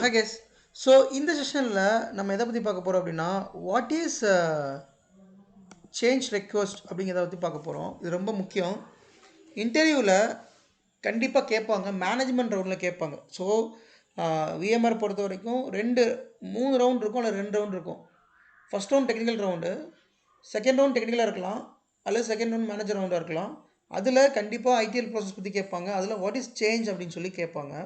Hi guys. So இந்த செஷனில் நம்ம எதை பற்றி பார்க்க போகிறோம் அப்படின்னா வாட் இஸ் சேஞ்ச் ரெக்வஸ்ட் அப்படிங்கிறத பற்றி பார்க்க போகிறோம். இது ரொம்ப முக்கியம். இன்டர்வியூவில் கண்டிப்பாக கேட்பாங்க, மேனேஜ்மெண்ட் ரவுண்டில் கேட்பாங்க. ஸோ விஎம்ஆர் பொறுத்த வரைக்கும் 3 ரவுண்ட் இருக்கும், அல்லது 2 ரவுண்ட் இருக்கும். First round technical round, second round டெக்னிக்கலாக இருக்கலாம், அல்லது செகண்ட் ரவுண்ட் மேனேஜர் ரவுண்டாக இருக்கலாம். அதில் கண்டிப்பாக ஐடிஎல் ப்ராசஸ் பற்றி கேட்பாங்க. அதில் வாட் இஸ் சேஞ்ச் அப்படின்னு சொல்லி கேட்பாங்க.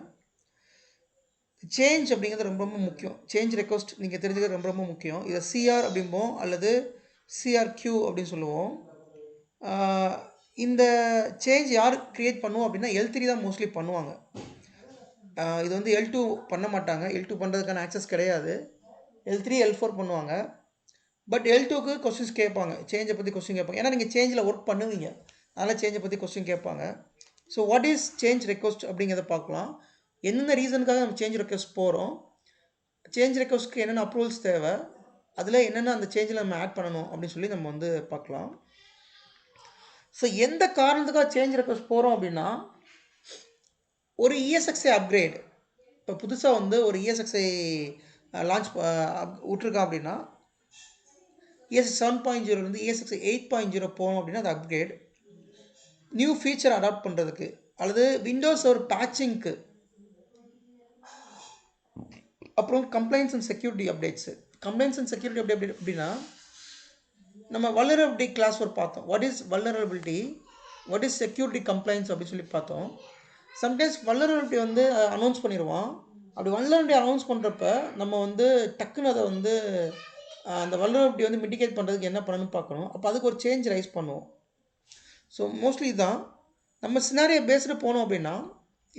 சேஞ்ச் அப்படிங்கிறது ரொம்ப ரொம்ப முக்கியம். சேஞ்ச் ரெக்வஸ்ட் நீங்கள் தெரிஞ்சுக்கிறது ரொம்ப ரொம்ப முக்கியம். இதை சிஆர் அப்படிம்போம், அல்லது சிஆர்கியூ அப்படின்னு சொல்லுவோம். இந்த சேஞ்ச் யார் க்ரியேட் பண்ணுவோம் அப்படின்னா L3 தான் மோஸ்ட்லி பண்ணுவாங்க. இது வந்து L2 பண்ண மாட்டாங்க. L2 பண்ணுறதுக்கான ஆக்சஸ் கிடையாது. L3 L4 பண்ணுவாங்க. பட் L2க்கு கொஸ்டின்ஸ் கேட்பாங்க, சேஞ்சை பற்றி கொஸ்டின் கேட்பாங்க. ஏன்னா நீங்கள் சேஞ்சில் ஒர்க் பண்ணுவீங்க, அதனால் சேஞ்சை பற்றி கொஸ்டின் கேட்பாங்க. So what is change request அப்படிங்கிறத பார்க்கலாம். என்னென்ன ரீசனுக்காக நம்ம சேஞ்ச் ரெக்வஸ்ட் போகிறோம், சேஞ்ச் ரெக்வஸ்ட்க்கு என்னென்ன அப்ரூவல்ஸ் தேவை, அதில் என்னென்ன அந்த சேஞ்சில் நம்ம ஆட் பண்ணணும் அப்படின்னு சொல்லி நம்ம வந்து பார்க்கலாம். ஸோ எந்த காரணத்துக்காக சேஞ்ச் ரெக்வஸ்ட் போகிறோம் அப்படின்னா, ஒரு ESXi அப்கிரேட், இப்போ புதுசாக வந்து ஒரு ESXi லான்ச் விட்ருக்கான் அப்படின்னா, ESXi 7.0 ESXi 8.0 போகணும் அப்படின்னா அது அப்கிரேட். நியூ ஃபீச்சர் அடாப்ட் பண்ணுறதுக்கு, அல்லது விண்டோஸ் ஒரு பேட்சிங்க்கு, அப்புறம் complaints and security updates. Complaints and security update அப்படின்னா, நம்ம வல்னரபிலிட்டி கிளாஸ் ஒரு பார்த்தோம். What is vulnerability, what is security complaints அப்படின்னு சொல்லி பார்த்தோம். சம்டைம்ஸ் வல்னரபிலிட்டி வந்து அனௌன்ஸ் பண்ணிடுவான். அப்படி வல்னரபிலிட்டி அனௌன்ஸ் பண்ணுறப்ப நம்ம வந்து டக்குன்னு அதை வந்து அந்த வல்னரபிலிட்டி வந்து மிட்டிகேட் பண்ணுறதுக்கு என்ன பண்ணணும்னு பார்க்கணும். அப்போ அதுக்கு ஒரு சேஞ்ச் ரைஸ் பண்ணுவோம். ஸோ மோஸ்ட்லி தான் நம்ம சினாரியோ பேஸ்டு போனோம் அப்படின்னா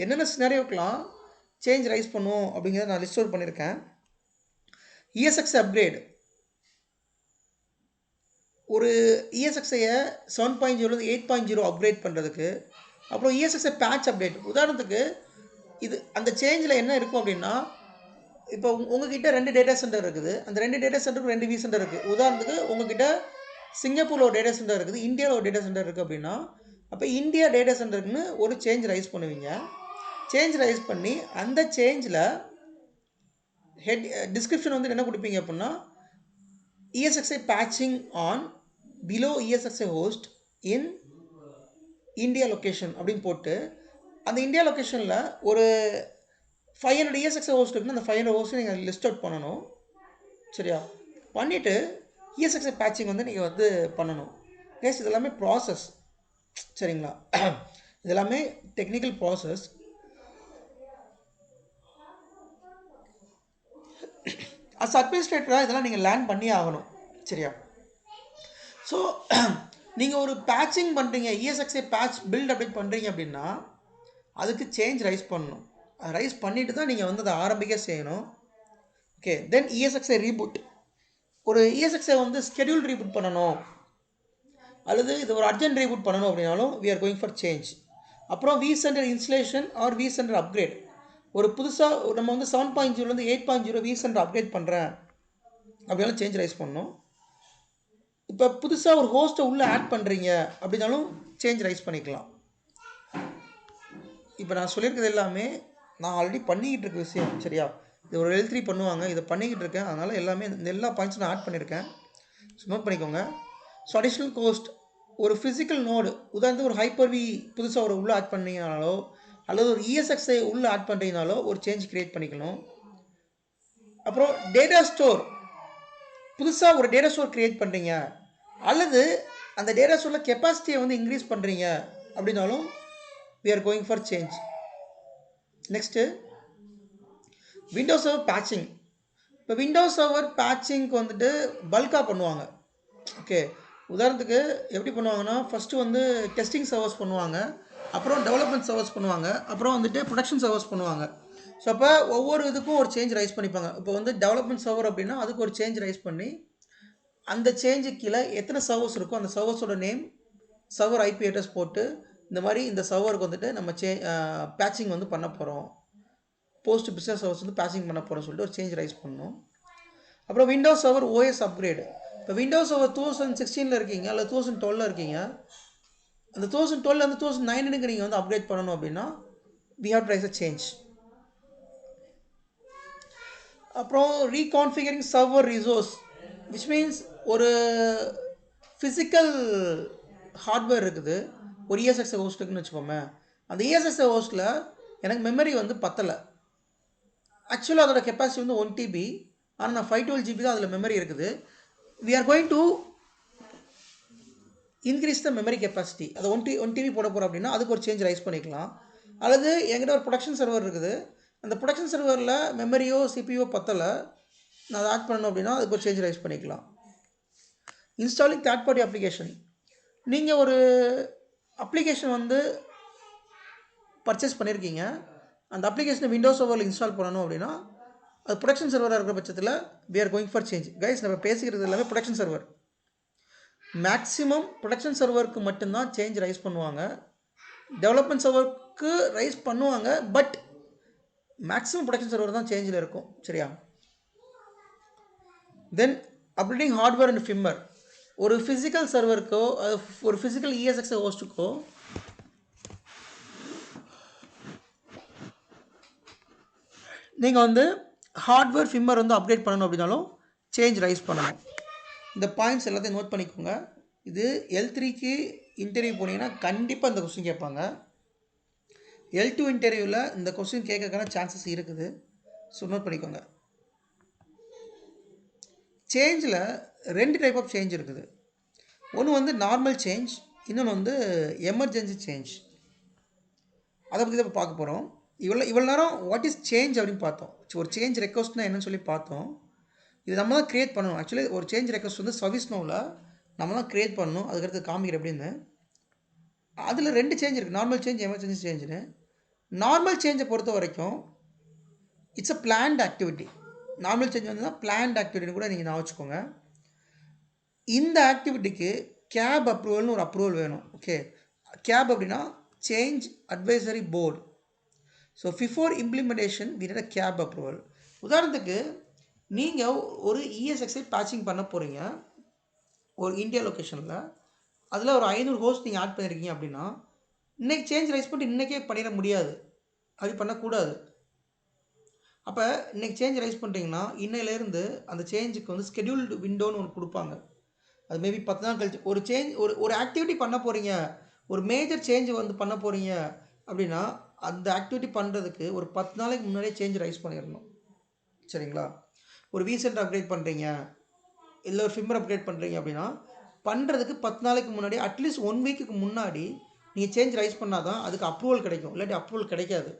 என்னென்ன சினாரியோக்கெலாம் சேஞ்ச் ரைஸ் பண்ணுவோம் அப்படிங்கிறத நான் லிஸ்ட் அவுட் பண்ணியிருக்கேன். ESXi அப்கிரேட், ஒரு ESXiயை 7.0 8.0 அப்கிரேட் பண்ணுறதுக்கு. அப்புறம் ESXi பேட்ச் அப்டேட். உதாரணத்துக்கு இது அந்த சேஞ்சில் என்ன இருக்கும் அப்படின்னா, இப்போ உங்ககிட்ட 2 டேட்டா சென்டர் இருக்குது, அந்த 2 டேட்டா சென்டருக்கு 2 V சென்டர் இருக்குது. உதாரணத்துக்கு உங்ககிட்ட சிங்கப்பூரில் ஒரு டேட்டா சென்டர் இருக்குது, இந்தியாவில் ஒரு டேட்டா சென்டர் இருக்குது அப்படின்னா, அப்போ இந்தியா டேட்டா சென்டருக்குன்னு ஒரு சேஞ்ச் ரைஸ் பண்ணுவீங்க. சேஞ்ச் ரைஸ் பண்ணி அந்த சேஞ்சில் ஹெட் டிஸ்கிரிப்ஷன் வந்து என்ன கொடுப்பீங்க அப்படின்னா, ESXi patching on below ESXi host in India location அப்படின்னு போட்டு, அந்த இந்தியா லொக்கேஷனில் ஒரு 500 ESXi ஹோஸ்ட் இருக்குன்னா அந்த 500 ஹோஸ்ட்டை நீங்கள் லிஸ்ட் அவுட் பண்ணணும். சரியா? பண்ணிவிட்டு ESXi பேட்சிங் வந்து நீங்கள் வந்து பண்ணணும். கேஸ் இது எல்லாமே ப்ராசஸ். சரிங்களா? இது எல்லாமே டெக்னிக்கல் ப்ராசஸ். அஸ் அட்மினிஸ்ட்ரேட்டராக இதெல்லாம் நீங்கள் லேர்ன் பண்ணி ஆகணும். சரியா? ஸோ நீங்கள் ஒரு பேட்சிங் பண்ணுறீங்க, ESXi பேட்ச் பில்ட் அப்டேட் பண்ணுறீங்க அப்படின்னா அதுக்கு சேஞ்ச் ரைஸ் பண்ணணும். ரைஸ் பண்ணிவிட்டு தான் நீங்கள் வந்து அதை ஆரம்பிக்க செய்யணும். ஓகே, தென் ESXi ரீபூட். ஒரு ESXi வந்து ஸ்கெடியூல் ரீபூட் பண்ணணும், அல்லது இது ஒரு அர்ஜென்ட் ரீபூட் பண்ணணும் அப்படின்னாலும் we are going for change. அப்புறம் vCenter installation or vCenter upgrade. ஒரு புதுசாக நம்ம வந்து 7.0 8.0 vCenter அப்கிரேட் பண்ணுறேன் அப்படின்னாலும் சேஞ்ச் ரைஸ் பண்ணணும். இப்போ புதுசாக ஒரு ஹோஸ்ட்டை உள்ளே ஆட் பண்ணுறீங்க அப்படின்னாலும் சேஞ்ச் ரைஸ் பண்ணிக்கலாம். இப்போ நான் சொல்லியிருக்கிறது எல்லாமே நான் ஆல்ரெடி பண்ணிக்கிட்டு இருக்க விஷயம். சரியா? இது ஒரு L3 பண்ணுவாங்க, இதை பண்ணிக்கிட்டு இருக்கேன். அதனால் எல்லாமே இந்த எல்லா பாயிண்ட்ஸும் நான் ஆட் பண்ணியிருக்கேன். ஸோ நோட் பண்ணிக்கோங்க. ஸோ அடிஷ்னல் கோஸ்ட், ஒரு ஃபிசிக்கல் நோடு, உதாரணத்துக்கு ஒரு ஹைப்பர்வி புதுசாக ஒரு உள்ளே ஆட் பண்ணிங்கனாலோ, அல்லது ஒரு ESXi உள்ளே ஆட் பண்ணுறீங்கனாலோ ஒரு சேஞ்ச் க்ரியேட் பண்ணிக்கணும். அப்புறம் டேட்டா ஸ்டோர், புதுசாக ஒரு டேட்டா ஸ்டோர் க்ரியேட் பண்ணுறீங்க, அல்லது அந்த டேட்டா ஸ்டோரில் கெப்பாசிட்டியை வந்து இன்க்ரீஸ் பண்ணுறீங்க அப்படின்னாலும் we are going for change. Next Windows server patching. இப்போ விண்டோஸ் சர்வர் பேட்சிங்க்கு வந்துட்டு பல்காக பண்ணுவாங்க. ஓகே, உதாரணத்துக்கு எப்படி பண்ணுவாங்கன்னா, ஃபஸ்ட்டு வந்து டெஸ்டிங் சர்வர்ஸ் பண்ணுவாங்க, அப்புறம் டெவலப்மெண்ட் சர்வர்ஸ் பண்ணுவாங்க, அப்புறம் வந்துட்டு ப்ரொடக்ஷன் சர்வர்ஸ் பண்ணுவாங்க. ஸோ அப்போ ஒவ்வொரு இதுக்கும் ஒரு சேஞ்ச் ரைஸ் பண்ணிப்பாங்க. இப்போ வந்து டெவலப்மெண்ட் சர்வர் அப்படின்னா அதுக்கு ஒரு சேஞ்ச் ரைஸ் பண்ணி அந்த சேஞ்சுக்கு கீழே எத்தனை சர்வர்ஸ் இருக்கோ அந்த சர்வர்ஸோட நேம், சர்வர் IP அட்ரஸ் போட்டு இந்த மாதிரி இந்த சர்வருக்கு வந்துட்டு நம்ம பேட்சிங் வந்து பண்ண போகிறோம், போஸ்ட் பிஸ்னஸ் சர்வர்ஸ் வந்து பேட்சிங் பண்ண போகிறோம்னு சொல்லிட்டு ஒரு சேஞ்ச் ரைஸ் பண்ணணும். அப்புறம் விண்டோஸ் சர்வர் OS அப்கிரேடு. இப்போ விண்டோஸ் சர்வர் 2016 இருக்கீங்க, அல்லது 2012 இருக்கீங்க, அந்த 2012 2009 நீங்கள் வந்து அப்கிரேட் பண்ணணும் அப்படின்னா we have to raise a change. அப்புறம் ரீகான்ஃபிகரிங் சர்வர் ரிசோர்ஸ் விச் மீன்ஸ் ஒரு ஃபிசிக்கல் ஹார்ட்வேர் இருக்குது, ஒரு இஎஸ்எக்ஸ் ஹோஸ்ட் இருக்குன்னு வச்சுக்கோமே. அந்த இஎஸ்எக்ஸ் ஹோஸ்ட்டில் எனக்கு மெமரி வந்து பத்தலை. ஆக்சுவலாக அதோட கெப்பாசிட்டி வந்து 1 TB, ஆனால் நான் 512 GB தான் அதில் மெமரி இருக்குது. We are going to increase the memory capacity. அதை 1 TB போட போகிறோம் அப்படின்னா அதுக்கு ஒரு சேஞ்ச் ரைஸ் பண்ணிக்கலாம். அல்லது என்கிட்ட ஒரு ப்ரொடக்ஷன் சர்வர் இருக்குது, அந்த ப்ரொடக்ஷன் சர்வரில் மெமரியோ சிபியோ பத்தலை, நான் அதை ஆட் பண்ணணும் அப்படின்னா அதுக்கு ஒரு சேஞ்ச் ரைஸ் பண்ணிக்கலாம். Installing third party application. நீங்கள் ஒரு அப்ளிகேஷன் வந்து பர்ச்சேஸ் பண்ணியிருக்கீங்க, அந்த அப்ளிகேஷனை விண்டோஸ் சர்வரில் இன்ஸ்டால் பண்ணணும் அப்படின்னா அது ப்ரொடக்ஷன் சர்வராக இருக்கிற பட்சத்தில் we are going for change. Guys, நம்ம பேசிக்கிறது எல்லாமே ப்ரொடக்ஷன் சர்வர். மேக்ஸிமம் ப்ரொடக்ஷன் சர்வருக்கு மட்டும்தான் சேஞ்ச் ரைஸ் பண்ணுவாங்க. டெவலப்மெண்ட் சர்வருக்கு ரைஸ் பண்ணுவாங்க, பட் மேக்ஸிமம் ப்ரொடக்ஷன் சர்வர் தான் சேஞ்சில் இருக்கும். சரியா? தென் அப்டேட்டிங் ஹார்ட்வேர் அண்ட் ஃபிம்மர். ஒரு ஃபிசிக்கல் சர்வருக்கோ ஒரு ஃபிசிக்கல் இஎஸ்எக்ஸ் ஹோஸ்ட்டுக்கோ நீங்கள் வந்து ஹார்ட்வேர் ஃபிம்மர் வந்து அப்டேட் பண்ணணும் அப்படின்னாலும் சேஞ்ச் ரைஸ் பண்ணணும். இந்த பாயிண்ட்ஸ் எல்லாத்தையும் நோட் பண்ணிக்கோங்க. இது L3க்கு இன்டர்வியூ போனீங்கன்னா கண்டிப்பாக இந்த கொஸ்டின் கேட்பாங்க. L2 இன்டர்வியூவில் இந்த கொஸ்டின் கேட்கறதுக்கான சான்சஸ் இருக்குது. ஸோ நோட் பண்ணிக்கோங்க. சேஞ்சில் 2 டைப் ஆஃப் சேஞ்ச் இருக்குது. ஒன்று வந்து நார்மல் சேஞ்ச், இன்னொன்று வந்து எமர்ஜென்சி சேஞ்ச். அதை பற்றி தான் பார்க்க போகிறோம். இவ்வளோ நேரம் வாட் இஸ் சேஞ்ச் அப்படின்னு பார்த்தோம். ஒரு சேஞ்ச் ரெக்வஸ்ட்னா என்னன்னு சொல்லி பார்த்தோம். இது நம்ம தான் க்ரியேட் பண்ணணும். ஆக்சுவலி ஒரு சேஞ்ச் ரெக்வஸ்ட் வந்து சர்வீஸ் நோவில் நம்ம தான் க்ரியேட் பண்ணணும். அதுக்கடுத்து காமிக்கிற எப்படின்னு. அதில் 2 சேஞ்ச் இருக்குது, நார்மல் சேஞ்ச், எமர்ஜென்சி சேஞ்சுன்னு. நார்மல் சேஞ்சை பொறுத்த வரைக்கும் it's a plant activity. Normal change வந்து பிளான்ட் ஆக்டிவிட்டின்னு கூட நீங்கள் நான் வச்சுக்கோங்க. இந்த ஆக்டிவிட்டிக்கு கேப் அப்ரூவல்னு ஒரு அப்ரூவல் வேணும். ஓகே, கேப் அப்படின்னா change advisory board. So before implementation we need a CAB approval. உதாரணத்துக்கு நீங்கள் ஒரு இஎஸ்எக்ஸை பேட்சிங் பண்ண போகிறீங்க ஒரு இந்தியா லொக்கேஷனில், அதில் ஒரு 500 ஹோஸ்ட் நீங்கள் ஆட் பண்ணியிருக்கீங்க அப்படின்னா இன்றைக்கி சேஞ்ச் ரைஸ் பண்ணிட்டு இன்றைக்கே பண்ணிட முடியாது, அப்படி பண்ணக்கூடாது. அப்போ இன்றைக்கி சேஞ்ச் ரைஸ் பண்ணுறீங்கன்னா இன்னையிலேருந்து அந்த சேஞ்சுக்கு வந்து ஸ்கெடியூல்டு விண்டோன்னு ஒன்று கொடுப்பாங்க. அது மேபி 10 நாள் கழிச்சு ஒரு சேஞ்ச் ஒரு ஆக்டிவிட்டி பண்ண போகிறீங்க, ஒரு மேஜர் சேஞ்ச் வந்து பண்ண போகிறீங்க அப்படின்னா அந்த ஆக்டிவிட்டி பண்ணுறதுக்கு ஒரு 10 நாளைக்கு முன்னாடியே சேஞ்ச் ரைஸ் பண்ணிடணும். சரிங்களா? ஒரு விசென்ட் அப்டேட் பண்ணுறீங்க, இல்லை ஒரு ஃபிம்மர் அப்டேட் பண்ணுறீங்க அப்படின்னா பண்ணுறதுக்கு 10 நாளைக்கு முன்னாடி, அட்லீஸ்ட் 1 வீக்குக்கு முன்னாடி நீங்கள் சேஞ்ச் ரைஸ் பண்ணால் தான் அதுக்கு அப்ரூவல் கிடைக்கும், இல்லாட்டி அப்ரூவல் கிடைக்காது.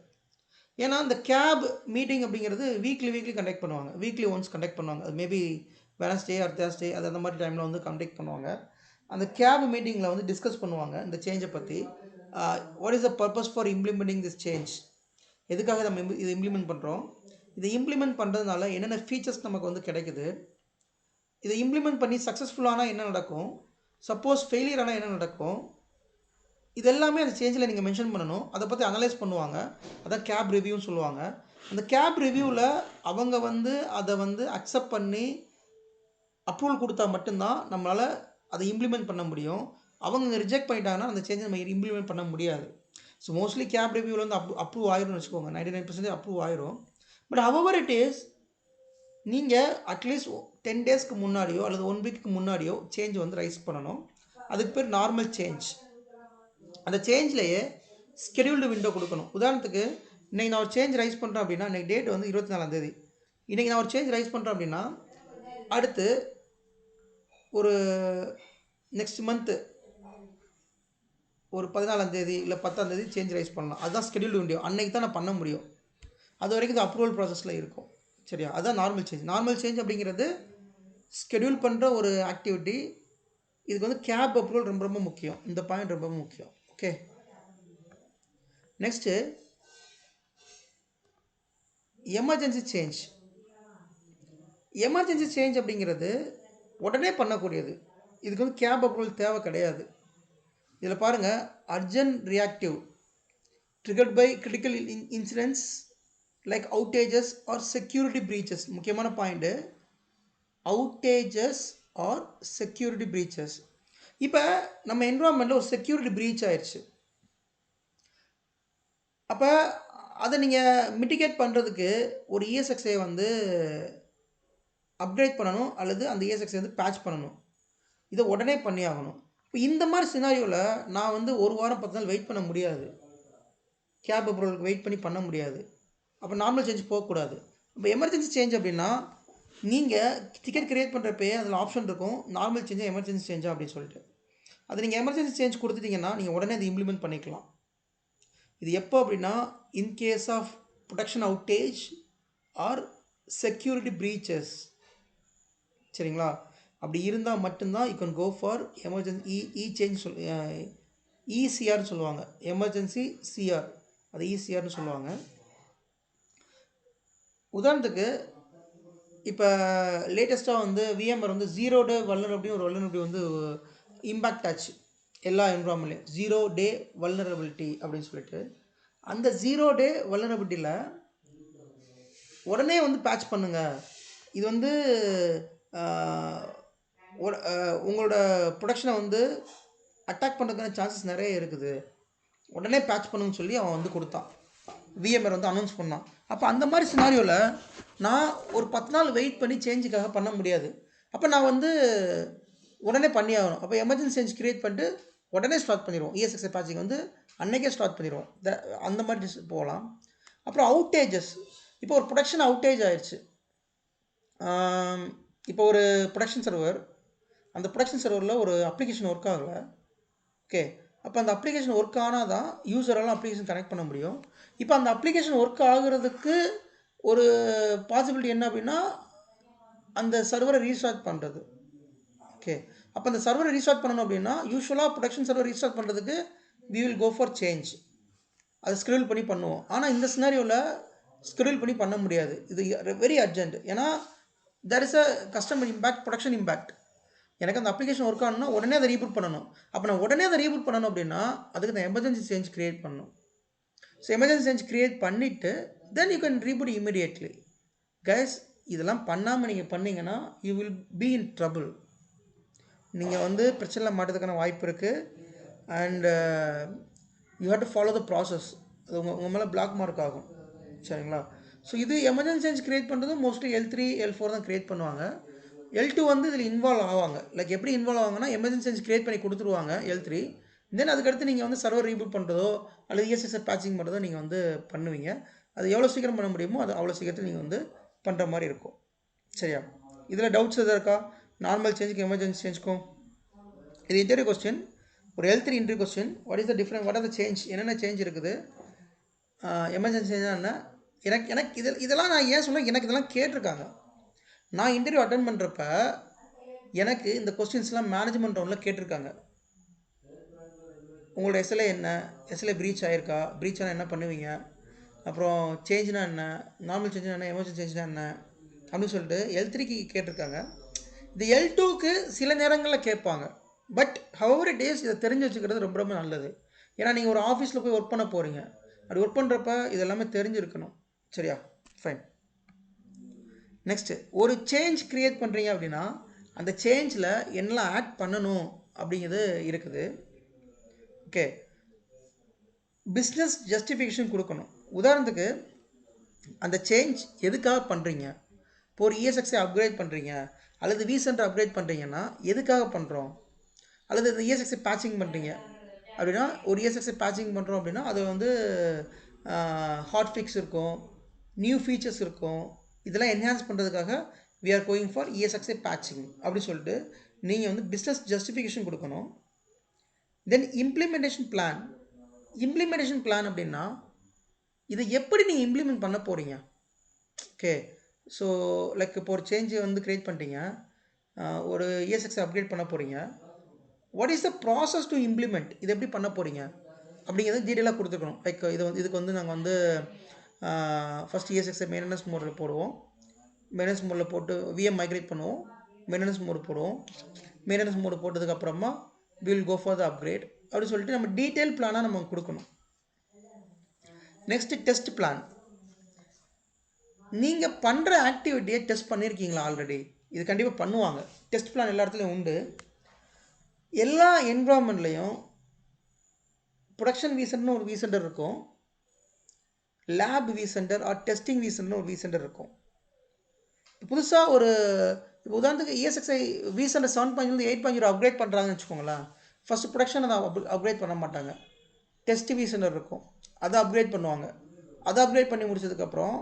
ஏன்னா இந்த கேப் மீட்டிங் அப்படிங்கிறது வீக்லி கண்டக்ட் பண்ணுவாங்க, வீக்லி ஒன்ஸ் கண்டக்ட் பண்ணுவாங்க. அது மேபி வெனஸ்டே ஆர் தேர்ஸ்டே அது அந்த மாதிரி டைமில் வந்து கண்டக்ட் பண்ணுவாங்க. அந்த கேப் மீட்டிங்கில் வந்து டிஸ்கஸ் பண்ணுவாங்க இந்த சேஞ்சை பற்றி. What is the purpose for implementing this change, எதுக்காக நம்ம இதை இம்ப்ளிமெண்ட் பண்ணுறோம், இதை இம்ப்ளிமெண்ட் பண்ணுறதுனால என்னென்ன ஃபீச்சர்ஸ் நமக்கு வந்து கிடைக்குது, இதை இம்ப்ளிமெண்ட் பண்ணி சக்ஸஸ்ஃபுல்லானால் என்ன நடக்கும், சப்போஸ் ஃபெயிலியர் ஆனால் என்ன நடக்கும், இதெல்லாமே அந்த சேஞ்சில் நீங்கள் மென்ஷன் பண்ணணும். அதை பற்றி அனலைஸ் பண்ணுவாங்க, அதான் கேப் ரிவ்யூன்னு சொல்லுவாங்க. அந்த கேப் ரிவ்யூவில் அவங்க வந்து அதை வந்து அக்செப்ட் பண்ணி அப்ரூவல் கொடுத்தா மட்டும்தான் நம்மளால் அதை இம்ப்ளிமெண்ட் பண்ண முடியும். அவங்க ரிஜெக்ட் பண்ணிட்டாங்கன்னா அந்த சேஞ்சை நம்ம இம்ப்ளிமெண்ட் பண்ண முடியாது. ஸோ மோஸ்ட்லி கேப் ரிவ்யூவில் வந்து அப்ரூவ் ஆயிரும்னு வச்சுக்கோங்க, 99% அப்ரூவ் ஆயிரும். பட் ஹவவர் இட் இஸ், நீங்கள் அட்லீஸ்ட் 10 டேஸ்க்கு முன்னாடியோ அல்லது 1 வீக்கு முன்னாடியோ சேஞ்ச் வந்து ரைஸ் பண்ணணும். அதுக்கு பேர் நார்மல் சேஞ்ச். அந்த சேஞ்ச்லேயே ஸ்கெடியூல்டு விண்டோ கொடுக்கணும். உதாரணத்துக்கு இன்றைக்கி நான் ஒரு சேஞ்ச் ரைஸ் பண்ணுறேன் அப்படின்னா இன்றைக்கி டேட் வந்து 24ஆம் தேதி. இன்றைக்கி நான் ஒரு சேஞ்ச் ரைஸ் பண்ணுறேன் அப்படின்னா அடுத்து ஒரு நெக்ஸ்ட் மந்த்து ஒரு 14ஆம் தேதி இல்லை 10ஆம் தேதி சேஞ்ச் ரைஸ் பண்ணலாம். அதுதான் ஸ்கெடியூல்டு விண்டோ, அன்றைக்கி தான் நான் பண்ண முடியும். அது வரைக்கும் இது அப்ரூவல் ப்ராசஸில் இருக்கும். சரியா? அதுதான் நார்மல் சேஞ்ச். நார்மல் சேஞ்ச் அப்படிங்கிறது ஸ்கெடியூல் பண்ணுற ஒரு ஆக்டிவிட்டி. இதுக்கு வந்து கேப் அப்ரூவல் ரொம்ப ரொம்ப முக்கியம். இந்த பாயிண்ட் ரொம்ப முக்கியம். Okay, next emergency change. Emergency change அப்படிங்கிறது உடனே பண்ணக்கூடியது. இதுக்கு வந்து கேப் அப்ரூவல் தேவை கிடையாது. இதில் பாருங்கள், urgent reactive triggered by critical incidents like outages or security breaches. முக்கியமான point, outages or security breaches. இப்போ நம்ம என்விரான்மெண்ட்டில் ஒரு செக்யூரிட்டி ப்ரீச் ஆயிடுச்சு. அப்போ அதை நீங்கள் மிட்டிகேட் பண்ணுறதுக்கு ஒரு ESXi வந்து அப்கிரேட் பண்ணணும், அல்லது அந்த ESXi வந்து பேட்ச் பண்ணணும். இதை உடனே பண்ணி ஆகணும். இப்போ இந்த மாதிரி சினாரியோவில் நான் வந்து 1 வாரம் 10 நாள் வெயிட் பண்ண முடியாது. கேப் அப்ரூவலுக்கு வெயிட் பண்ண முடியாது. அப்போ நார்மல் சேஞ்ச் போகக்கூடாது. இப்போ எமர்ஜென்சி சேஞ்ச் அப்படின்னா நீங்கள் டிக்கெட் கிரியேட் பண்ணுறப்பே அதில் ஆப்ஷன் இருக்கும், நார்மல் சேஞ்சா எமர்ஜென்சி சேஞ்சா அப்படின்னு சொல்லிட்டு. அது நீங்கள் எமர்ஜென்சி சேஞ்ச் கொடுத்துட்டிங்கன்னா நீங்கள் உடனே அதை இம்ப்ளிமெண்ட் பண்ணிக்கலாம். இது எப்போ அப்படின்னா in case of production outage or security breaches, சரிங்களா? அப்படி இருந்தால் மட்டும்தான் you can go for emergency change ECRன்னு சொல்லுவாங்க, எமர்ஜென்சி CR, அது ECRன்னு சொல்லுவாங்க. உதாரணத்துக்கு இப்போ லேட்டஸ்ட்டாக வந்து VMware வந்து 0 டே வல்னரபிலிட்டி ஒரு வல்னரபிலிட்டி வந்து இம்பேக்ட் ஆச்சு எல்லா என்விரான்மெண்ட்லையும். 0 டே வல்னரபிலிட்டி அப்படின்னு சொல்லிட்டு அந்த 0 டே வல்னரபிலிட்டியில் உடனே வந்து பேட்ச் பண்ணுங்கள். இது வந்து உங்களோட ப்ரொடக்ஷனை வந்து அட்டாக் பண்ணுறதுக்கான சான்சஸ் நிறைய இருக்குது, உடனே பேட்ச் பண்ணுங்கன்னு சொல்லி அவன் வந்து கொடுத்தான், VMware வந்து அனௌன்ஸ் பண்ணான். அப்போ அந்த மாதிரி சினாரியோவில் நான் ஒரு 10 நாள் வெயிட் பண்ணி சேஞ்சுக்காக பண்ண முடியாது. அப்போ நான் வந்து உடனே பண்ணி ஆகணும். அப்போ எமர்ஜென்சி சேஞ்ச் க்ரியேட் பண்ணிட்டு உடனே ஸ்டார்ட் பண்ணிடுவோம். ESXi பேட்சிங் வந்து அன்றைக்கே ஸ்டார்ட் பண்ணிடுவோம். அந்த மாதிரி போகலாம். அப்புறம் அவுட்டேஜஸ். இப்போ ஒரு ப்ரொடக்ஷன் அவுட்டேஜ் ஆயிடுச்சு. இப்போ ஒரு ப்ரொடக்ஷன் சர்வர், அந்த ப்ரொடக்ஷன் சர்வரில் ஒரு அப்ளிகேஷன் ஒர்க் ஆகலை. ஓகே, அப்போ அந்த அப்ளிகேஷன் ஒர்க் ஆனால் தான் யூஸரெல்லாம் அப்ளிகேஷன் கனெக்ட் பண்ண முடியும். இப்போ அந்த அப்ளிகேஷன் ஒர்க் ஆகுறதுக்கு ஒரு பாசிபிலிட்டி என்ன அப்படின்னா அந்த சர்வரை ரீஸ்டார்ட் பண்ணுறது. ஓகே, அப்போ அந்த சர்வரை ரீஸ்டார்ட் பண்ணணும் அப்படின்னா யூஸ்வலாக ப்ரொடக்ஷன் சர்வர் ரீஸ்டார்ட் பண்ணுறதுக்கு we will go for change, அதை ஸ்கெடியூல் பண்ணி பண்ணுவோம். ஆனால் இந்த சினாரியோவில் ஸ்கெடியூல் பண்ணி பண்ண முடியாது. இது வெரி அர்ஜென்ட். ஏன்னா there is a customer impact, production impact. எனக்கு அந்த அப்ளிகேஷன் ஒர்க் ஆகணும்னா உடனே அதை ரீபூட் பண்ணணும். அப்போ நான் உடனே அதை ரீபூட் பண்ணணும் அப்படின்னா அதுக்கு நான் எமர்ஜென்சி சேஞ்ச் க்ரியேட் பண்ணணும். ஸோ எமர்ஜென்சி சேஞ்ச் க்ரியேட் பண்ணிவிட்டு then you can reboot immediately. Guys, இதெல்லாம் பண்ணாமல் நீங்கள் பண்ணிங்கன்னா you will be in trouble. நீங்கள் வந்து பிரச்சனையில் மாட்டுறதுக்கான வாய்ப்பு இருக்குது. And you have to follow the process. அது உங்கள் மேலே பிளாக் மார்க் ஆகும், சரிங்களா? ஸோ இது எமர்ஜென்சி சேஞ்ச் க்ரியேட் பண்ணுறது மோஸ்ட்லி L3 L4 தான் க்ரியேட் பண்ணுவாங்க. L2 வந்து இதில் இன்வால்வ் ஆவாங்க. லைக் எப்படி இன்வால்வ் ஆவாங்கன்னா எமர்ஜென்சி சேஞ்ச் க்ரியேட் பண்ணி கொடுத்துருவாங்க L3. தென் அதுக்கடுத்து நீங்கள் வந்து சர்வர் ரீபூட் பண்ணுறதோ அல்லது ESXi பேட்சிங் பண்ணுறதோ நீங்கள் வந்து பண்ணுவீங்க. அது எவ்வளோ சீக்கிரம் பண்ண முடியுமோ அது அவ்வளோ சீக்கிரத்தில் நீங்கள் வந்து பண்ணுற மாதிரி இருக்கும். சரியா? இதில் டவுட்ஸ் எதாவது இருக்கா? நார்மல் சேஞ்சுக்கு எமர்ஜென்சி சேஞ்சுக்கும் இது இன்டர்வியூ கொஸ்டின், ஒரு L3 interview question. What is the different, what are the change, என்னென்ன சேஞ்ச் இருக்குது, எமர்ஜென்சி சேஞ்சாக என்ன? எனக்கு இதெல்லாம் நான் ஏன் சொல்ல, எனக்கு இதெல்லாம் கேட்டிருக்காங்க. நான் இன்டர்வியூ அட்டன் பண்ணுறப்ப எனக்கு இந்த கொஸ்டின்ஸ்லாம் மேனேஜ்மெண்ட் ரவுண்டில் கேட்டிருக்காங்க. உங்களோட SLA என்ன, SLA ப்ரீச் ஆகிருக்கா, ப்ரீச் ஆனால் என்ன பண்ணுவீங்க, அப்புறம் சேஞ்சுனா என்ன, நார்மல் சேஞ்சுனா என்ன, எமர்ஜென்சி சேஞ்சுனா என்ன அப்படின்னு சொல்லிட்டு L3க்கு கேட்டிருக்காங்க. இது L2க்கு சில நேரங்களில் கேட்பாங்க. பட் ஹவர் இட் இஸ், இதை தெரிஞ்சு வச்சுக்கிறது ரொம்ப ரொம்ப நல்லது. ஏன்னா நீங்கள் ஒரு ஆஃபீஸில் போய் ஒர்க் பண்ண போகிறீங்க. அப்படி ஒர்க் பண்ணுறப்ப இது எல்லாமே தெரிஞ்சிருக்கணும். சரியா? ஃபைன். நெக்ஸ்ட்டு, ஒரு சேஞ்ச் க்ரியேட் பண்ணுறீங்க அப்படின்னா அந்த சேஞ்சில் என்னெல்லாம் ஆட் பண்ணணும் அப்படிங்கிறது இருக்குது. ஓகே, பிஸ்னஸ் ஜஸ்டிஃபிகேஷன் கொடுக்கணும். உதாரணத்துக்கு அந்த சேஞ்ச் எதுக்காக பண்ணுறீங்க? இப்போ ஒரு ESXi அப்கிரேட் பண்ணுறீங்க அல்லது vCenter அப்கிரேட் பண்ணுறீங்கன்னா எதுக்காக பண்ணுறோம்? அல்லது இந்த ESXi பேட்சிங் பண்ணுறீங்க அப்படின்னா, ஒரு ESXi பேட்சிங் பண்ணுறோம் அப்படின்னா அது வந்து ஹாட் ஃபிக்ஸ் இருக்கும், நியூ ஃபீச்சர்ஸ் இருக்கும். இதெல்லாம் என்ஹான்ஸ் பண்ணுறதுக்காக we are going for ESXi patching அப்படி சொல்லிட்டு நீங்கள் வந்து பிஸ்னஸ் ஜஸ்டிஃபிகேஷன் கொடுக்கணும். தென் இம்ப்ளிமெண்டேஷன் பிளான். இம்ப்ளிமெண்டேஷன் பிளான் அப்படின்னா இதை எப்படி நீங்கள் இம்ப்ளிமெண்ட் பண்ண போகிறீங்க? ஓகே, ஸோ லைக் இப்போ ஒரு சேஞ்சு வந்து க்ரியேட் பண்ணிட்டீங்க, ஒரு ESXi அப்கிரேட் பண்ண போகிறீங்க. What is the process to implement, இது எப்படி பண்ண போகிறீங்க அப்படிங்கிறது டீட்டெயிலாக கொடுத்துருக்கணும். லைக் இதுக்கு வந்து நாங்கள் வந்து ஃபஸ்ட் ESXi மெயின்டெனன்ஸ் மோடில் போடுவோம், மெயின்டெனன்ஸ் மோடில் போட்டு VM மைக்ரேட் பண்ணுவோம், மெயின்டெனன்ஸ் மோடு போடுவோம், மெயின்டெனன்ஸ் மோடு போட்டதுக்கப்புறமா we will go for the upgrade அப்படின்னு சொல்லிட்டு நம்ம டீட்டெயில் பிளானாக நம்ம கொடுக்கணும். Next test plan. நீங்கள் பண்ணுற ஆக்டிவிட்டியை டெஸ்ட் பண்ணியிருக்கீங்களா ஆல்ரெடி? இது கண்டிப்பாக பண்ணுவாங்க. டெஸ்ட் பிளான் எல்லா இடத்துலையும் உண்டு. எல்லா என்விரான்மெண்ட்லேயும் ப்ரொடக்ஷன் vCenter ஒரு vCenter இருக்கும், லேப் விசென்டர் ஆர் டெஸ்டிங் விசென்டர்னு ஒரு விசென்டர் இருக்கும். புதுசாக ஒரு இப்போ உதாரணத்துக்கு ESXi விசென்டர் 7.0 8.0 அப்கிரேட் பண்ணுறாங்கன்னு வச்சுக்கோங்களேன். ஃபஸ்ட்டு ப்ரொடக்ஷன் அதை அப்கிரேட் பண்ண மாட்டாங்க. டெஸ்ட் விசென்டர் இருக்கும், அதை அப்கிரேட் பண்ணுவாங்க. அதை அப்கிரேட் பண்ணி முடிச்சதுக்கப்புறம்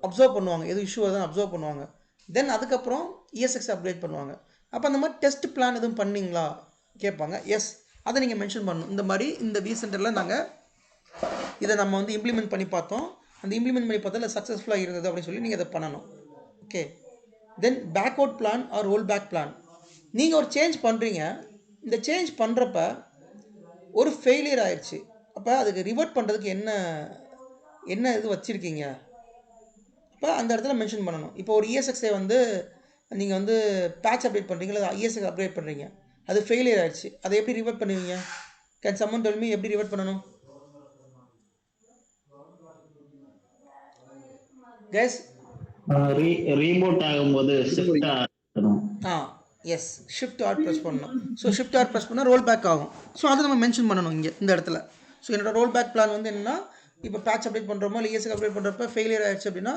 அப்சர்வ் பண்ணுவாங்க, எது இஷ்யூ தான் அப்சர்வ் பண்ணுவாங்க. தென் அதுக்கப்புறம் ESXi அப்கிரேட் பண்ணுவாங்க. அப்போ அந்த மாதிரி டெஸ்ட் பிளான் எதுவும் பண்ணிங்களா கேட்பாங்க. எஸ், அதை நீங்கள் மென்ஷன் பண்ணணும். இந்த மாதிரி இந்த விசென்டரில் நாங்கள் இதை நம்ம வந்து இம்ப்ளிமெண்ட் பண்ணி பார்த்தோம், அந்த இம்ப்ளிமெண்ட் பண்ணி பார்த்ததில் சக்ஸஸ்ஃபுல்லாக இருந்தது அப்படின்னு சொல்லி நீங்கள் இதை பண்ணணும். Okay. Then backout plan or roll back plan. நீங்கள் ஒரு சேஞ்ச் பண்ணுறீங்க, இந்த சேஞ்ச் பண்ணுறப்ப ஒரு ஃபெயிலியர் ஆயிடுச்சு, அப்போ அதுக்கு ரிவர்ட் பண்ணுறதுக்கு என்ன என்ன இது வச்சுருக்கீங்க, அப்போ அந்த இடத்துல மென்ஷன் பண்ணணும். இப்போ ஒரு ESXi வந்து நீங்கள் வந்து பேட்ச் அப்டேட் பண்ணுறீங்க, இல்லை ESXi அப்டேட் பண்ணுறீங்க, அது ஃபெயிலியர் ஆயிடுச்சு, அதை எப்படி ரிவர்ட் பண்ணுவீங்க? கேன் சம்மன் டெல் மீ எப்படி ரிவர்ட் பண்ணணும் கைஸ்? ரீபூட் ஆகும்போது shift S, shift R press பண்ணணும். ஸோ ஷிஃப்ட் ஆர் ப்ரெஸ் பண்ணால் ரோல் பேக் ஆகும். ஸோ அதை நம்ம மென்ஷன் பண்ணணும் இங்கே இந்த இடத்துல. ஸோ என்னோட ரோல் பேக் பிளான் வந்து என்னென்னா, இப்போ பேட்ச் அப்டேட் பண்ணுறோமோ இல்லை ESXi அப்டேட் பண்ணுறப்ப ஃபெயிலியர் ஆயிடுச்சு அப்படின்னா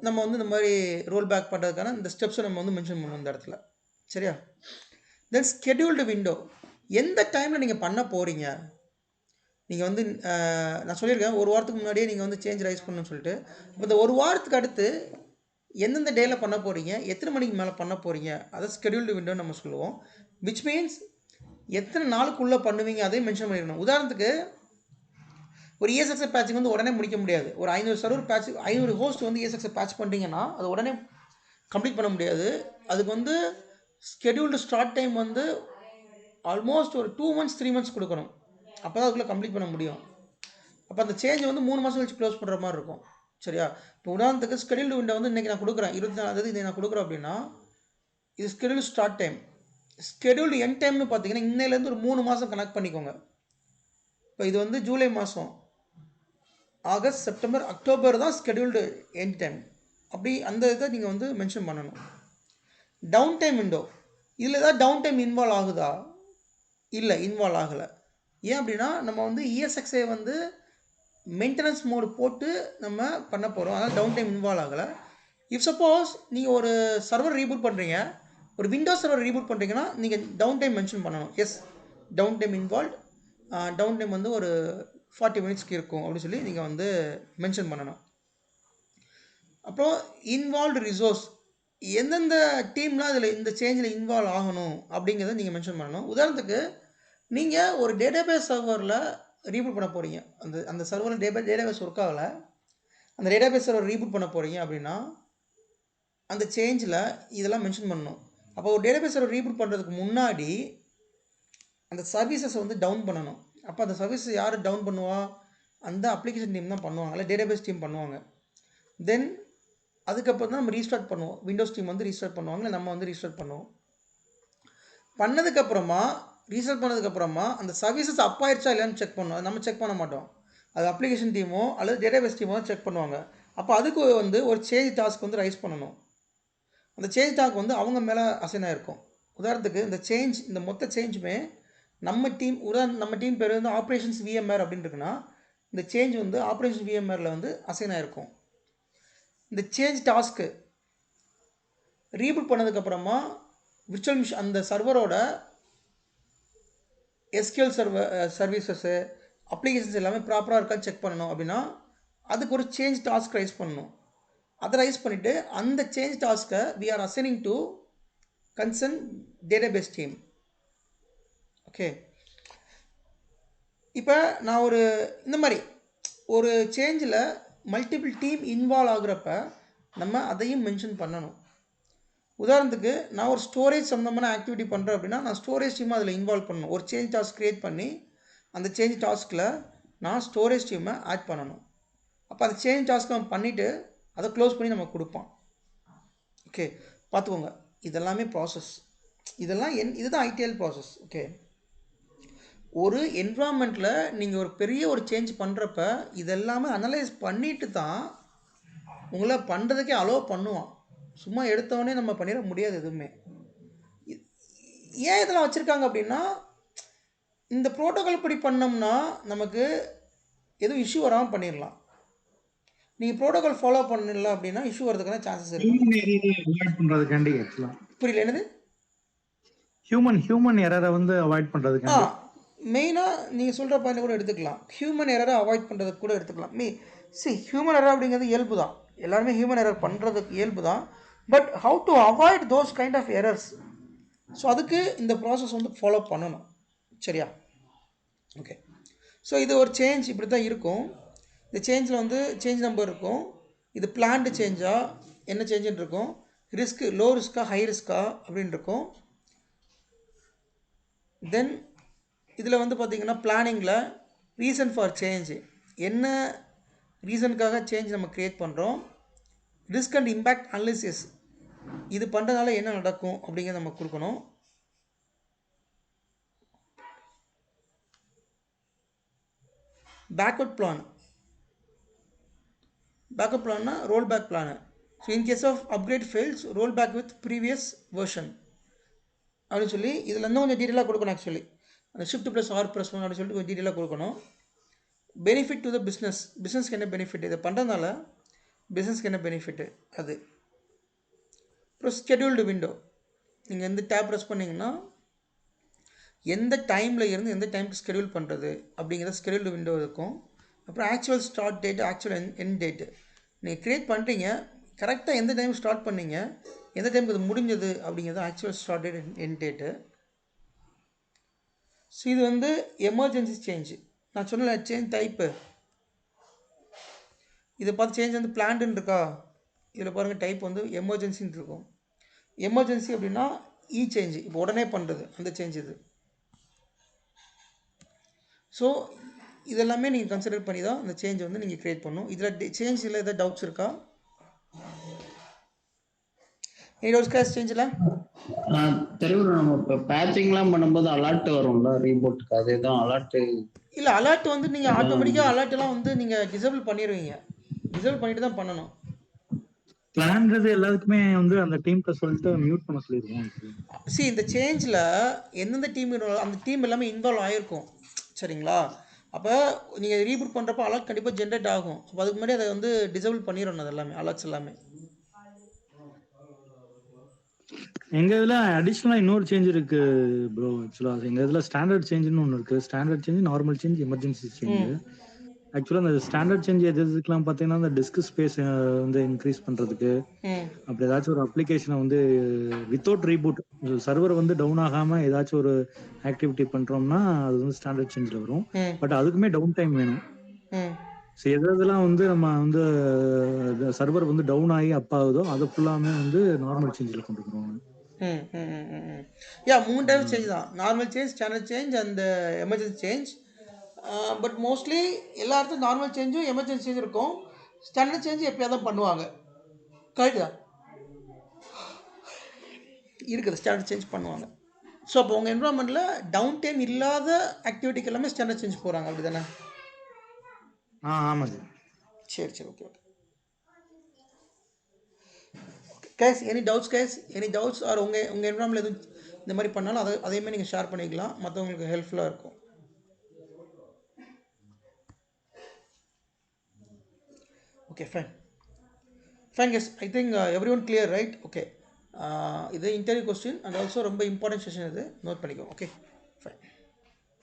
நம்ம வந்து இந்த மாதிரி ரோல் பேக் பண்ணுறதுக்கான இந்த ஸ்டெப்ஸை நம்ம வந்து மென்ஷன் பண்ணணும் இந்த இடத்துல. சரியா? தென் ஸ்கெடியூல்டு விண்டோ, எந்த டைமில் நீங்கள் பண்ண போகிறீங்க. நீங்கள் வந்து நான் சொல்லியிருக்கேன் ஒரு வாரத்துக்கு முன்னாடியே நீங்கள் வந்து சேஞ்ச் ரைஸ் பண்ணணும்னு சொல்லிட்டு. இப்போ இந்த ஒரு வாரத்துக்கு அடுத்து எந்தெந்த டேயில் பண்ண போகிறீங்க, எத்தனை மணிக்கு மேலே பண்ண போகிறீங்க, அதை ஸ்கெடியூல்டு விண்டோன்னு நம்ம சொல்லுவோம். விச் மீன்ஸ் எத்தனை நாளுக்குள்ளே பண்ணுவீங்க அதையும் மென்ஷன் பண்ணிடணும். உதாரணத்துக்கு ஒரு ESXi பேட்சிங் வந்து உடனே முடிக்க முடியாது. ஒரு 500 சர்வர் பேட்ச் 500 ஹோஸ்ட் வந்து ESXi பேட்ச் பண்ணுறீங்கன்னா அது உடனே கம்ப்ளீட் பண்ண முடியாது. அதுக்கு வந்து ஸ்கெடியூல்டு ஸ்டார்ட் டைம் வந்து ஆல்மோஸ்ட் ஒரு 2 months 3 months கொடுக்கணும், அப்போ தான் அதுக்குள்ளே கம்ப்ளீட் பண்ண முடியும். அப்போ அந்த சேஞ்ச் வந்து 3 மாதம் கழிச்சு க்ளோஸ் பண்ணுற மாதிரி இருக்கும். சரியா? இப்போ உதாரணத்துக்கு ஸ்கெடியூல்டு விண்டோ வந்து இன்றைக்கி நான் கொடுக்குறேன் 24 இதை நான் கொடுக்குறேன் அப்படின்னா இது scheduled start time. Scheduled end டைம்னு பார்த்தீங்கன்னா இன்னையிலேருந்து ஒரு 3 மாதம் கனெக்ட் பண்ணிக்கோங்க. இப்போ இது வந்து ஜூலை மாதம், ஆகஸ்ட், செப்டம்பர், அக்டோபர் தான் ஸ்கெடியூல்டு எண்ட் டைம். அப்படி அந்த இதை நீங்கள் வந்து மென்ஷன் பண்ணணும். டவுன் டைம் விண்டோ, இதில் ஏதாவது டவுன் டைம் இன்வால்வ் ஆகுதா? இல்லை, இன்வால்வ் ஆகலை. ஏன் அப்படின்னா நம்ம வந்து ESXi வந்து மெயின்டெனன்ஸ் மோடு போட்டு நம்ம பண்ண போகிறோம், அதனால் டவுன் டைம் இன்வால்வ் ஆகலை. இஃப் சப்போஸ் நீங்கள் ஒரு சர்வர் ரீபூட் பண்ணுறீங்க, ஒரு விண்டோஸ் சர்வர் ரீபூட் பண்ணுறீங்கன்னா நீங்கள் டவுன் டைம் மென்ஷன் பண்ணணும். Yes, down time involve, down time வந்து ஒரு 40 மினிட்ஸ்க்கு இருக்கும் அப்படின்னு சொல்லி நீங்கள் வந்து மென்ஷன் பண்ணணும். அப்புறம் இன்வால்வ்டு ரிசோர்ஸ், எந்தெந்த டீம்லாம் அதில் இந்த சேஞ்சில் இன்வால்வ் ஆகணும் அப்படிங்கிறத நீங்கள் மென்ஷன் பண்ணணும். உதாரணத்துக்கு நீங்கள் ஒரு டேட்டாபேஸ் சர்வரில் ரீபூட் பண்ண போகிறீங்க, அந்த சர்வரில் டேட்டாபேஸ் ஒர்க் ஆகலை, அந்த டேட்டாபேஸ் சர்வர் ரீபூட் பண்ண போகிறீங்க அப்படின்னா அந்த சேஞ்சில் இதெல்லாம் மென்ஷன் பண்ணணும். அப்போ ஒரு டேட்டாபேஸ் சர்வர் ரீபூட் பண்ணுறதுக்கு முன்னாடி அந்த சர்வீசஸை வந்து டவுன் பண்ணணும். அப்போ அந்த சர்வீஸை யார் டவுன் பண்ணுவா? அந்த அப்ளிகேஷன் டீம் தான் பண்ணுவாங்க, இல்லை டேட்டாபேஸ் டீம் பண்ணுவாங்க. தென் அதுக்கப்புறம் தான் நம்ம ரீஸ்டார்ட் பண்ணுவோம். விண்டோஸ் டீம் வந்து ரீஸ்டார்ட் பண்ணுவாங்க, இல்லை நம்ம வந்து ரீஸ்டார்ட் பண்ணுவோம். பண்ணதுக்கப்புறமா ரீஸ்டார்ட் பண்ணதுக்கப்புறமா அந்த சர்வீசஸ் அப் ஆயிடுச்சா இல்லையான்னு செக் பண்ணுவோம். அது நம்ம செக் பண்ண மாட்டோம், அது அப்ளிகேஷன் டீமோ அல்லது டேட்டாபேஸ் டீமோ செக் பண்ணுவாங்க. அப்போ அதுக்கு வந்து ஒரு சேஞ்ச் டாஸ்க் வந்து ரைஸ் பண்ணணும். அந்த சேஞ்ச் டாஸ்க் வந்து அவங்க மேலே அசைன் ஆகிருக்கும். உதாரணத்துக்கு இந்த மொத்த சேஞ்சுமே நம்ம டீம் பேர் வந்து ஆப்ரேஷன்ஸ் VMware அப்படின்னு இருக்குன்னா இந்த சேஞ்ச் வந்து ஆப்ரேஷன்ஸ் VMwareல வந்து அசைன் ஆகிருக்கும். இந்த சேஞ்ச் டாஸ்க்கு ரீபூட் பண்ணதுக்கப்புறமா விர்ச்சுவல் மிஷின் அந்த சர்வரோட SQL சர்வீசஸ்ஸு அப்ளிகேஷன்ஸ் எல்லாமே ப்ராப்பராக இருக்கான்னு செக் பண்ணணும். அப்படின்னா அதுக்கு ஒரு சேஞ்ச் டாஸ்க் ரைஸ் பண்ணணும். அதை ரைஸ் பண்ணிவிட்டு அந்த சேஞ்ச் டாஸ்க்கை we are assigning to concern database team. Okay. இப்போ நான் இந்த மாதிரி ஒரு சேஞ்சில் மல்டிபிள் டீம் இன்வால்வ் ஆகுறப்ப நம்ம அதையும் மென்ஷன் பண்ணணும். உதாரணத்துக்கு நான் ஒரு ஸ்டோரேஜ் சம்மந்தமான ஆக்டிவிட்டி பண்ணுறேன் அப்படின்னா நான் ஸ்டோரேஜ் டீமை அதில் இன்வால்வ் பண்ணணும். ஒரு சேஞ்ச் டாஸ்க் க்ரியேட் பண்ணி அந்த சேஞ்ச் டாஸ்கில் நான் ஸ்டோரேஜ் டீமை ஆட் பண்ணணும். அப்போ அந்த சேஞ்ச் டாஸ்க் நம்ம பண்ணிவிட்டு அதை க்ளோஸ் பண்ணி நம்ம கொடுப்போம். ஓகே, பார்த்துக்கோங்க, இதெல்லாமே ப்ராசஸ். இதுதான் ITIL ப்ராசஸ். ஓகே, ஒரு என்விரான்மெண்ட்டில் நீங்கள் ஒரு பெரிய ஒரு சேஞ்ச் பண்ணுறப்ப இதெல்லாமே அனலைஸ் பண்ணிட்டு தான் உங்களை பண்ணுறதுக்கே அலோவ் பண்ணுவான். சும்மா எடுத்தவொடனே நம்ம பண்ணிட முடியாது எதுவுமே. ஏன் இதெல்லாம் வச்சுருக்காங்க அப்படின்னா இந்த ப்ரோட்டோகால் படி பண்ணோம்னா நமக்கு எதுவும் இஷ்யூ வராமல் பண்ணிடலாம். நீங்கள் ப்ரோட்டோகால் ஃபாலோ பண்ணல அப்படின்னா இஷ்யூ வரதுக்கான சான்சஸ் இருக்குது. ஹியூமன் எரரை அவாய்ட் பண்றதுக்காண்டி ஆக்சுவலா புரியல என்னது? ஹியூமன் எரரை வந்து அவாய்ட் பண்றதுக்காண்டி மெயினாக நீங்கள் சொல்கிற பாயிண்ட் கூட எடுத்துக்கலாம். ஹியூமன் எரரை அவாய்ட் பண்ணுறதுக்கு கூட எடுத்துக்கலாம். ஹியூமன் எரர் அப்படிங்கிறது இயல்பு தான். எல்லாருமே ஹியூமன் எரர் பண்ணுறதுக்கு இயல்பு தான். But how to avoid those kind of errors, so அதுக்கு இந்த ப்ராசஸ் வந்து ஃபாலோ பண்ணணும். சரியா? ஓகே. ஸோ இது ஒரு சேஞ்ச் இப்படி தான் இருக்கும். இந்த சேஞ்சில் வந்து சேஞ்ச் நம்பர் இருக்கும். இது பிளான்டு சேஞ்சா என்ன சேஞ்சுன்னு இருக்கும், ரிஸ்க்கு லோ ரிஸ்க்கா ஹை ரிஸ்க்கா அப்படின்னு இருக்கும். தென் இதில் வந்து பார்த்திங்கன்னா பிளானிங்கில் ரீசன் ஃபார் சேஞ்ச், என்ன ரீசனுக்காக சேஞ்ச் நம்ம க்ரியேட் பண்ணுறோம், ரிஸ்க் அண்ட் இம்பேக்ட் அனாலிசிஸ், இது பண்ணுறதுனால என்ன நடக்கும் அப்படிங்கிறத நம்ம கொடுக்கணும். பேக்வர்ட் பிளான்னா roll back plan. So in case of upgrade fails roll back with previous version அப்படின்னு சொல்லி இதில் இன்னும் கொஞ்சம் டீட்டெயிலாக கொடுக்கணும். ஆக்சுவலி அந்த ஷிஃப்ட் ப்ளஸ் ஆர் ப்ளஸ் 1 அப்படின்னு சொல்லிட்டு கொஞ்சம் டீட்டெயிலாக கொடுக்கணும். பெனிஃபிட் டு த பிஸ்னஸ்க்கு என்ன பெனிஃபிட், இதை பண்ணுறதுனால பிஸ்னஸ்க்கு என்ன பெனிஃபிட்டு அது. அப்புறம் ஸ்கெடியூல்டு விண்டோ, நீங்கள் எந்த டேப் ப்ரெஸ் பண்ணிங்கன்னா எந்த டைமில் இருந்து எந்த டைமுக்கு ஸ்கெடியூல் பண்ணுறது அப்படிங்கிறத ஸ்கெடியூல்டு விண்டோ இருக்கும். அப்புறம் actual start date, actual end date நீங்கள் க்ரியேட் பண்ணுறீங்க, கரெக்டாக எந்த டைம் ஸ்டார்ட் பண்ணீங்க, எந்த டைமுக்கு அது முடிஞ்சது அப்படிங்கிறது actual start date end date. So இது வந்து எமர்ஜென்சி சேஞ்சு. நான் சொன்னல சேஞ்ச் டைப்பு, இதை பார்த்து சேஞ்ச் வந்து பிளான்டுன்னு இருக்கா, இதில் பாருங்கள் டைப் வந்து எமர்ஜென்சின்னு இருக்கும். எமர்ஜென்சி அப்படின்னா சேஞ்சு இப்போ உடனே பண்ணுறது அந்த சேஞ்ச் இது. ஸோ இதெல்லாமே நீங்கள் கன்சிடர் பண்ணி தான் இந்த சேஞ்ச் வந்து நீங்கள் க்ரியேட் பண்ணணும். இதில் சேஞ்சில் எதாவது டவுட்ஸ் இருக்கா? எனி டவுட்ஸ் கேஸ் சேஞ்சில்? தெரியும். நம்ம இப்போ பேட்சிங்லாம் பண்ணும்போது அலர்ட் வரும்ல ரீபோட்டுக்கு, அதே தான் அலர்ட். இல்லை அலர்ட் வந்து நீங்கள் ஆட்டோமேட்டிக்காக அலர்ட்லாம் வந்து நீங்கள் டிசேபிள் பண்ணிடுவீங்க. டிசேபிள் பண்ணிட்டு தான் பண்ணணும். பிளான்றது எல்லாத்துக்குமே வந்து அந்த டீம்கிட்ட சொல்லிட்டு மியூட் பண்ண சொல்லிடுவோம். இந்த சேஞ்சில் எந்தெந்த டீம் அந்த டீம் எல்லாமே இன்வால்வ் ஆகிருக்கும். சரிங்களா? அப்போ நீங்கள் ரீபூட் பண்ணுறப்ப அலர்ட் கண்டிப்பாக ஜென்ரேட் ஆகும். அப்போ அதுக்கு முன்னாடி அதை வந்து டிசேபிள் பண்ணிடணும். அது எல்லாமே அலர்ட்ஸ் எல்லாமே. எங்க இதுல அடிஷனலா இன்னொரு சேஞ்ச் இருக்கு ப்ரோ. ஆக்சுவலா எங்க இதுல ஸ்டாண்டர்ட் சேஞ்சுன்னு ஒன்று இருக்கு. Standard change, normal change, emergency change. ஆக்சுவலா அந்த ஸ்டாண்டர்ட் சேஞ்ச் எதுக்கெல்லாம் பார்த்தீங்கன்னா அந்த டிஸ்க் ஸ்பேஸ் வந்து இன்க்ரீஸ் பண்றதுக்கு, அப்படி ஏதாச்சும் ஒரு அப்ளிகேஷனை வந்து வித்தவுட் ரீபூட் சர்வர் வந்து டவுன் ஆகாம ஏதாச்சும் ஒரு ஆக்டிவிட்டி பண்றோம்னா அது வந்து ஸ்டாண்டர்ட் சேஞ்சில் வரும். பட் அதுக்குமே டவுன் டைம் வேணும். ஸோ எதெல்லாம் வந்து நம்ம வந்து சர்வர் வந்து டவுன் ஆகி அப் ஆகுதோ அதை ஃபுல்லாமே வந்து நார்மல் சேஞ்சில் கொண்டு வருவாங்க. யா 3 டைப் சேஞ்ச் தான். Normal change, standard change and emergency change. But mostly எல்லா இடத்துலையும் நார்மல் சேஞ்சும் எமர்ஜென்சி சேஞ்ச் இருக்கும். ஸ்டாண்டர்ட் சேஞ்ச் எப்போயாவது தான் பண்ணுவாங்க. கரெக்டா? இருக்குது ஸ்டாண்டர்ட் சேஞ்ச் பண்ணுவாங்க. ஸோ அப்போ உங்கள் என்வரான்மெண்ட்டில் டவுன் டைம் இல்லாத ஆக்டிவிட்டிக்கு எல்லாமே ஸ்டாண்டர்ட் சேஞ்ச் போகிறாங்க, அப்படி தானே? ஆமாம் சார். சரி okay. Guys any doubts any doubts or உங்கள் என்வரான்மெண்ட் எதுவும் இந்த மாதிரி பண்ணாலும் அதையுமே நீங்கள் ஷேர் பண்ணிக்கலாம், மற்றவங்களுக்கு ஹெல்ப்ஃபுல்லாக இருக்கும். Okay fine guess. I think every one clear right? Okay. இது இன்டர்வியூ கொஸ்டின் அண்ட் ஆல்சோ ரொம்ப இம்பார்ட்டன்ட் செஷன், இது நோட் பண்ணிக்கோ. ஓகே.